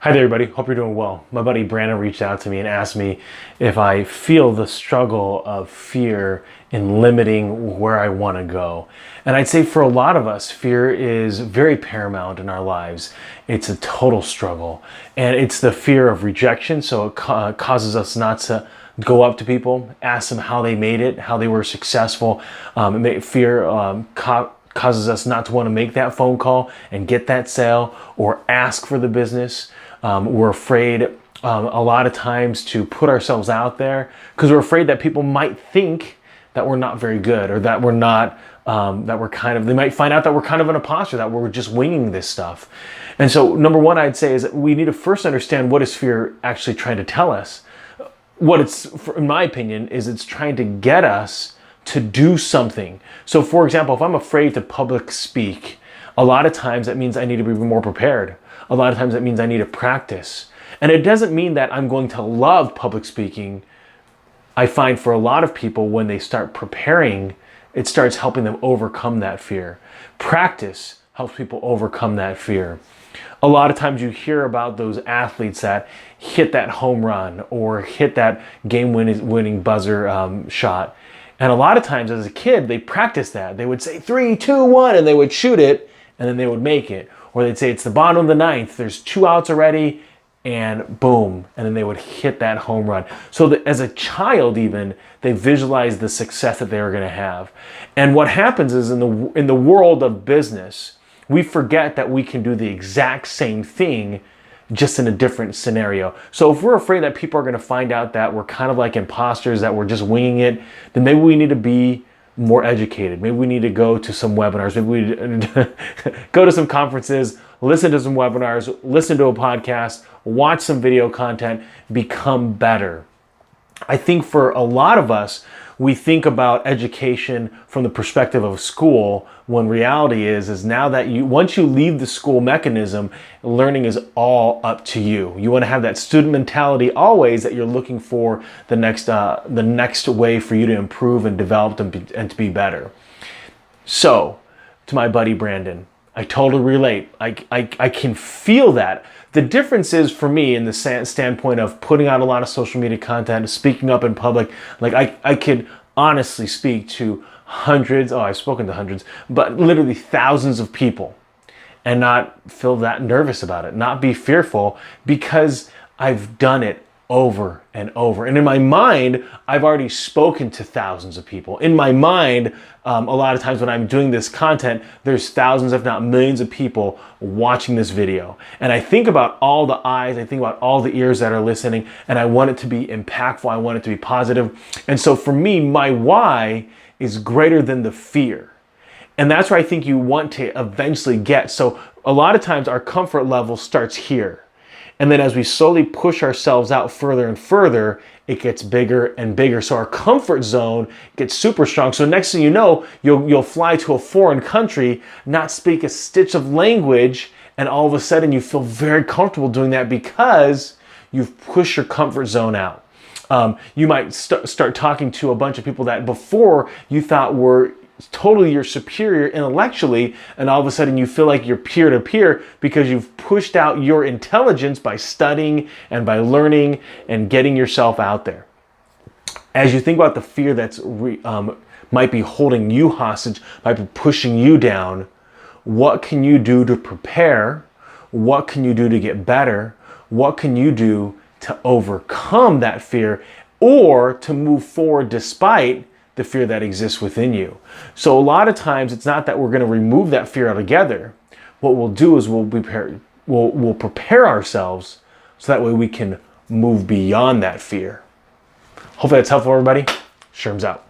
Hi there, everybody. Hope you're doing well. My buddy Brandon reached out to me and asked me if I feel the struggle of fear in limiting where I want to go. And I'd say for a lot of us, fear is very paramount in our lives. It's a total struggle. And it's the fear of rejection. So it causes us not to go up to people, ask them how they made it, how they were successful. Fear causes us not to want to make that phone call and get that sale or ask for the business. We're afraid a lot of times to put ourselves out there because we're afraid that people might think that we're not very good, or that we're not, they might find out that we're kind of an imposter, that we're just winging this stuff. And so number one, I'd say is that we need to first understand, what is fear actually trying to tell us? What it's, in my opinion, is it's trying to get us to do something. So for example, if I'm afraid to public speak, a lot of times that means I need to be more prepared. A lot of times that means I need to practice. And it doesn't mean that I'm going to love public speaking. I find for a lot of people, when they start preparing, it starts helping them overcome that fear. Practice helps people overcome that fear. A lot of times you hear about those athletes that hit that home run or hit that game-winning buzzer shot. And a lot of times as a kid, they practice that. They would say 3, 2, 1, and they would shoot it, and then they would make it. Or they'd say it's the bottom of the ninth, there's 2 outs already, and boom, and then they would hit that home run. So that as a child even, they visualized the success that they were gonna have. And what happens is in the world of business, we forget that we can do the exact same thing, just in a different scenario. So if we're afraid that people are gonna find out that we're kind of like imposters, that we're just winging it, then maybe we need to be more educated. Maybe we need to go to some webinars. Maybe we need to go to some conferences, listen to some webinars, listen to a podcast, watch some video content, become better. I think for a lot of us, we think about education from the perspective of school, when reality is now that once you leave the school mechanism, learning is all up to you. You want to have that student mentality always, that you're looking for the next way for you to improve and develop and to be better. So, to my buddy Brandon, I totally relate. I can feel that. The difference is, for me, in the standpoint of putting out a lot of social media content, speaking up in public, like I could honestly speak to hundreds, I've spoken to hundreds, but literally thousands of people, and not feel that nervous about it, not be fearful, because I've done it over and over. And in my mind, I've already spoken to thousands of people. In my mind, a lot of times when I'm doing this content, there's thousands, if not millions of people watching this video. And I think about all the eyes, I think about all the ears that are listening, and I want it to be impactful, I want it to be positive. And so for me, my why is greater than the fear. And that's where I think you want to eventually get. So a lot of times our comfort level starts here. And then as we slowly push ourselves out further and further, it gets bigger and bigger. So our comfort zone gets super strong. So next thing you know, you'll fly to a foreign country, not speak a stitch of language, and all of a sudden you feel very comfortable doing that because you've pushed your comfort zone out. You might start talking to a bunch of people that before you thought were totally your superior intellectually, and all of a sudden you feel like you're peer-to-peer because you've pushed out your intelligence by studying and by learning and getting yourself out there. As you think about the fear that's might be holding you hostage, might be pushing you down, what can you do to prepare? What can you do to get better? What can you do to overcome that fear, or to move forward despite the fear that exists within you? So a lot of times it's not that we're going to remove that fear altogether. What we'll do is we'll prepare ourselves so that way we can move beyond that fear. Hopefully that's helpful, everybody. Sherm's out.